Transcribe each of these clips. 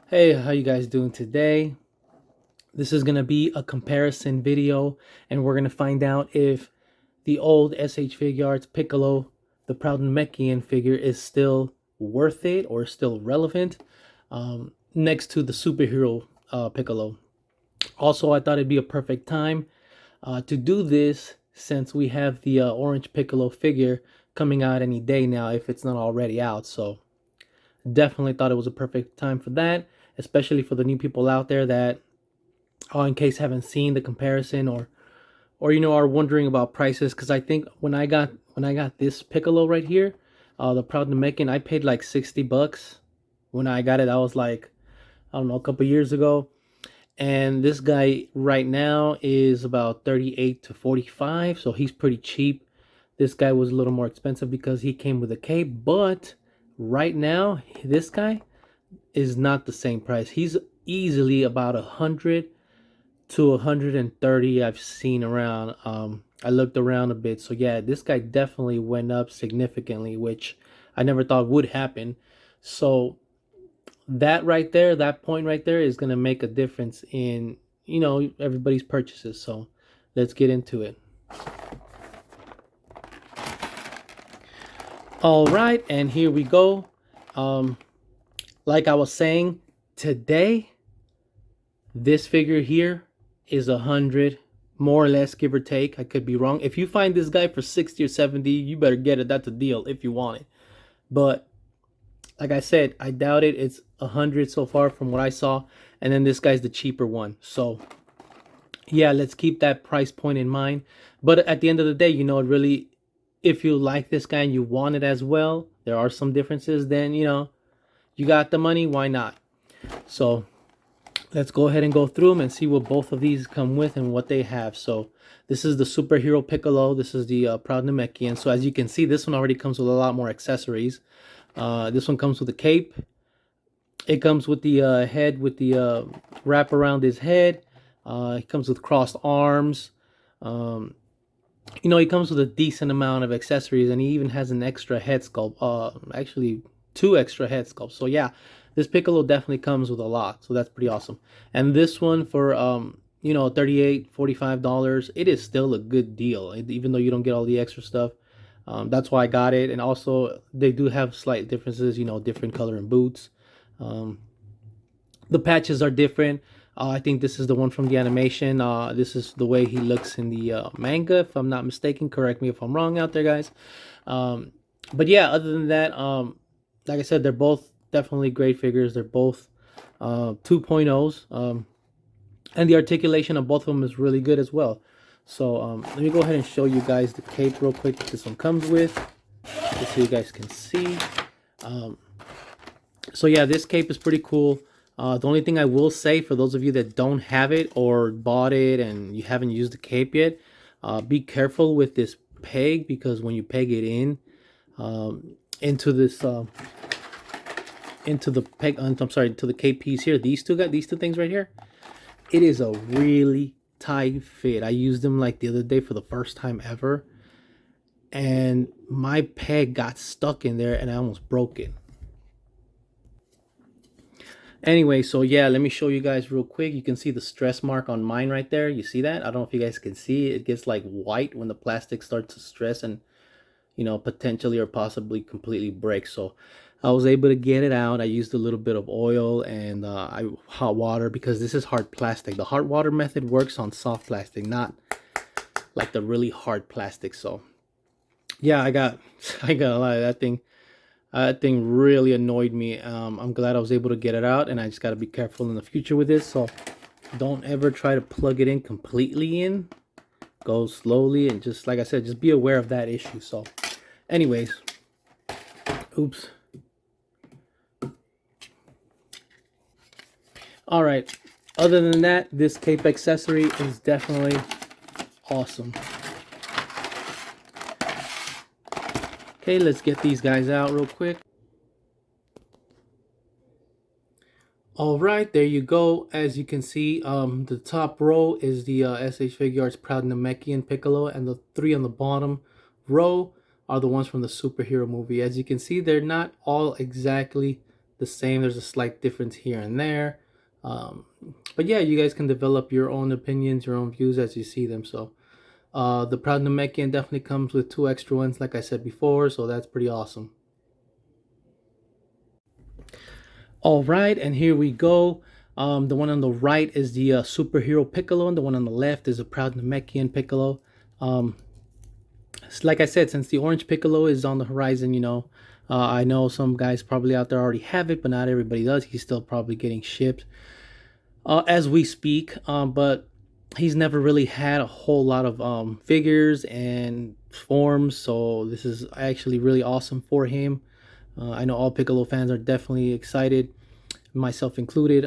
Hey, how you guys doing today? This is going to be a comparison video, and we're going to find out if the old S.H.Figuarts Piccolo, the proud Namekian figure, is still worth it or still relevant next to the superhero Piccolo. Also, I thought it'd be a perfect time to do this since we have the orange Piccolo figure coming out any day now if it's not already out. So definitely thought it was a perfect time for that, especially for the new people out there that, in case haven't seen the comparison or are wondering about prices. Because I think when I got this Piccolo right here, the Proud Namekian, I paid like $60 when I got it. I was like, I don't know, a couple years ago. And this guy right now is about 38 to 45, so he's pretty cheap. This guy was a little more expensive because he came with a cape, but right now this guy is not the same price. He's easily about 100 to 130 I've seen around. I looked around a bit. So yeah, this guy definitely went up significantly, which I never thought would happen. So that right there, that point right there is going to make a difference in, everybody's purchases. So let's get into it. All right, and here we go. Um, like I was saying, today this figure here is 100, more or less, give or take. I could be wrong. If you find this guy for 60 or 70, you better get it. That's a deal if you want it. But like I said, I doubt it. It's 100 so far from what I saw. And then this guy's the cheaper one. So yeah, let's keep that price point in mind. But at the end of the day, it really, if you like this guy and you want it as well, there are some differences, then, you got the money, why not? So let's go ahead and go through them and see what both of these come with and what they have. So this is the superhero Piccolo. This is the Proud Namekian. So as you can see, this one already comes with a lot more accessories. This one comes with a cape. It comes with the head, with the wrap around his head. It comes with crossed arms. He comes with a decent amount of accessories, and he even has an extra head sculpt. Actually, two extra head sculpts. So yeah, this Piccolo definitely comes with a lot. So that's pretty awesome. And this one for $38, $45, it is still a good deal, even though you don't get all the extra stuff. That's why I got it. And also, they do have slight differences. Different color in boots. The patches are different. I think this is the one from the animation. This is the way he looks in the manga, if I'm not mistaken. Correct me if I'm wrong out there, guys. But yeah, other than that, like I said, they're both definitely great figures. They're both 2.0s. And the articulation of both of them is really good as well. So let me go ahead and show you guys the cape real quick that this one comes with, just so you guys can see. So yeah, this cape is pretty cool. The only thing I will say, for those of you that don't have it or bought it and you haven't used the cape yet, be careful with this peg, because when you peg it in into this into the peg, I'm sorry, to the cape piece here, these two things right here, it is a really tight fit. I used them like the other day for the first time ever, and my peg got stuck in there and I almost broke it. Anyway, so yeah, let me show you guys real quick. You can see the stress mark on mine right there. You see that? I don't know if you guys can see. It gets like white when the plastic starts to stress and, potentially or possibly completely break. So I was able to get it out. I used a little bit of oil and hot water, because this is hard plastic. The hot water method works on soft plastic, not like the really hard plastic. So yeah, I got a lot of that thing. That thing really annoyed me. I'm glad I was able to get it out, and I just got to be careful in the future with this. So don't ever try to plug it in completely in. Go slowly, and just like I said, just be aware of that issue. So anyways, oops. All right. Other than that, this cape accessory is definitely awesome. Okay, let's get these guys out real quick. All right, there you go. As you can see, the top row is the S.H.Figuarts Proud Namekian Piccolo, and the three on the bottom row are the ones from the superhero movie. As you can see, they're not all exactly the same. There's a slight difference here and there. Um, but yeah, you guys can develop your own opinions, your own views as you see them. So the Proud Namekian definitely comes with 2 extra ones, like I said before, so that's pretty awesome. All right, and here we go. The one on the right is the superhero Piccolo, and the one on the left is a Proud Namekian Piccolo. Um, like I said, since the orange Piccolo is on the horizon, I know some guys probably out there already have it, but not everybody does. He's still probably getting shipped as we speak. But he's never really had a whole lot of figures and forms, so this is actually really awesome for him. I know all Piccolo fans are definitely excited, myself included.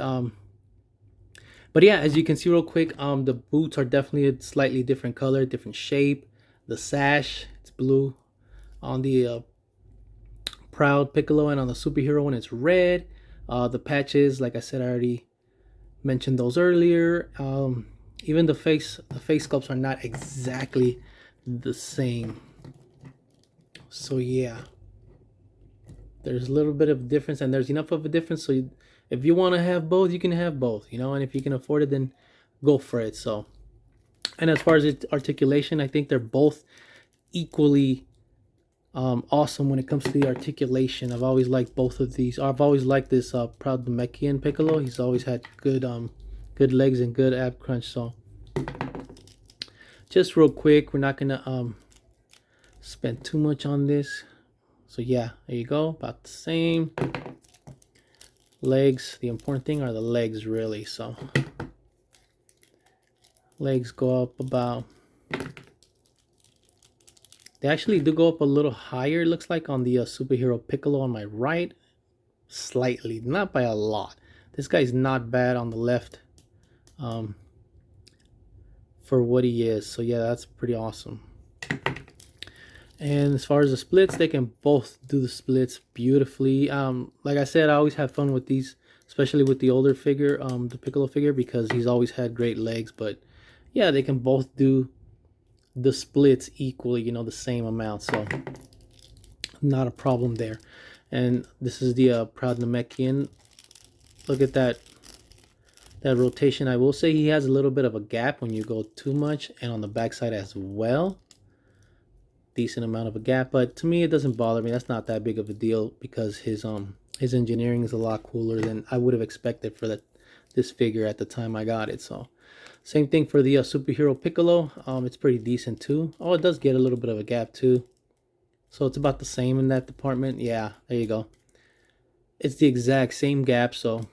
But yeah, as you can see real quick, the boots are definitely a slightly different color, different shape. The sash, it's blue on the Proud Piccolo, and on the superhero one, it's red. The patches, like I said, I already mentioned those earlier. Even the face sculpts are not exactly the same. So yeah, there's a little bit of difference, and there's enough of a difference. So if you want to have both, you can have both, and if you can afford it, then go for it. So, and as far as articulation, I think they're both equally awesome when it comes to the articulation. I've always liked both of these. I've always liked this Proud Namekian Piccolo. He's always had good legs and good ab crunch. So just real quick, we're not gonna spend too much on this. So yeah, there you go, about the same. Legs, the important thing are the legs, really. So legs go up about, they actually do go up a little higher, it looks like, on the superhero Piccolo on my right. Slightly, not by a lot. This guy's not bad on the left for what he is. So yeah, that's pretty awesome. And as far as the splits, they can both do the splits beautifully. Like I said, I always have fun with these, especially with the older figure, the Piccolo figure, because he's always had great legs. But yeah, they can both do the splits equally, the same amount. So not a problem there. And this is the Proud Namekian. Look at that rotation. I will say he has a little bit of a gap when you go too much, and on the backside as well. Decent amount of a gap, but to me it doesn't bother me. That's not that big of a deal because his engineering is a lot cooler than I would have expected for this figure at the time I got it. So same thing for the superhero Piccolo. It's pretty decent too. Oh, it does get a little bit of a gap too, so it's about the same in that department. Yeah, there you go. It's the exact same gap. So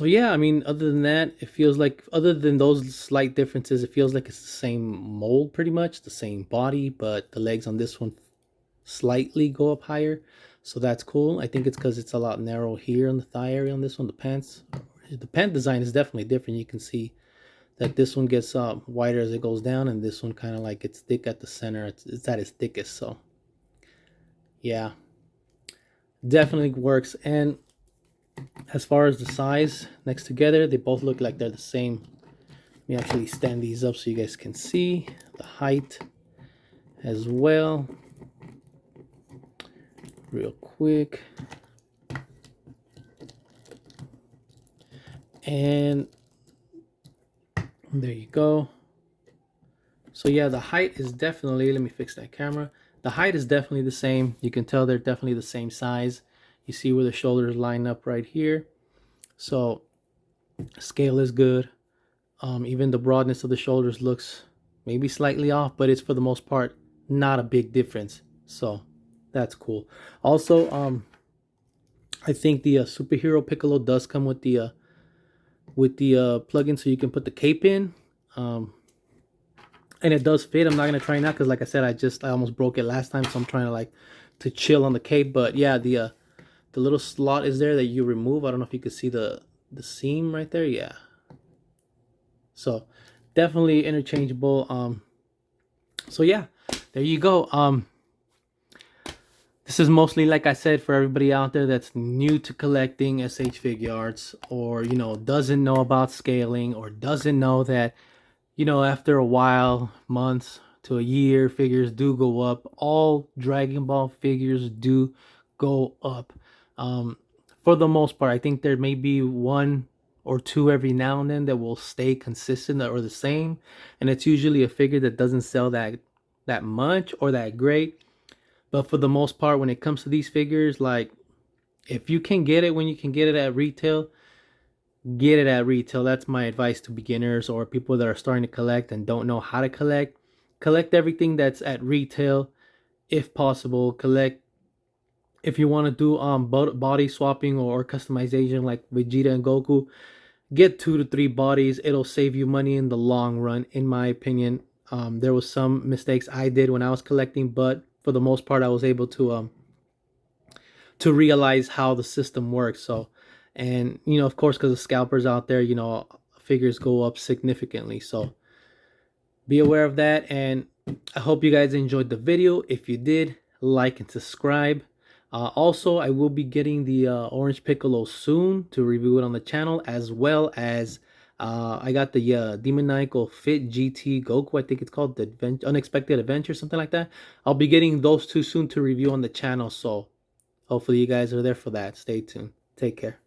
yeah, I mean, other than that, it feels like, other than those slight differences, it feels like it's the same mold, pretty much the same body, but the legs on this one slightly go up higher, so that's cool. I think it's because it's a lot narrow here on the thigh area on this one. The pant design is definitely different. You can see that this one gets wider as it goes down, and this one kind of like it's thick at the center. It's at its thickest. So yeah, definitely works. And as far as the size next together, they both look like they're the same. Let me actually stand these up so you guys can see the height as well real quick. And there you go. So yeah, the height is definitely, let me fix that camera. The height is definitely the same. You can tell they're definitely the same size. You see where the shoulders line up right here. So scale is good. Even the broadness of the shoulders looks maybe slightly off, but it's for the most part not a big difference. So that's cool. Also, I think the superhero Piccolo does come with the plug-in, so you can put the cape in. And it does fit. I'm not gonna try it now because, like I said, I almost broke it last time, so I'm trying to chill on the cape. But yeah, the little slot is there that you remove. I don't know if you can see the seam right there. Yeah. So definitely interchangeable. So yeah, there you go. This is mostly, like I said, for everybody out there that's new to collecting S.H.Figuarts, or doesn't know about scaling, or doesn't know that after a while, months to a year, figures do go up. All Dragon Ball figures do go up. For the most part, I think there may be one or two every now and then that will stay consistent or the same, and it's usually a figure that doesn't sell that much or that great. But for the most part, when it comes to these figures, like if you can get it when you can get it at retail, get it at retail. That's my advice to beginners or people that are starting to collect and don't know how to collect. Collect everything that's at retail if possible. Collect if you want to do body swapping or customization like Vegeta and Goku. Get 2 to 3 bodies. It'll save you money in the long run, in my opinion. There was some mistakes I did when I was collecting, but for the most part, I was able to realize how the system works. So, and of course, because the scalpers out there, figures go up significantly. So be aware of that. And I hope you guys enjoyed the video. If you did, like and subscribe. Also, I will be getting the Orange Piccolo soon to review it on the channel, as well as I got the Demoniacal Fit GT Goku. I think it's called the Unexpected Adventure, something like that. I'll be getting those two soon to review on the channel. So hopefully you guys are there for that. Stay tuned. Take care.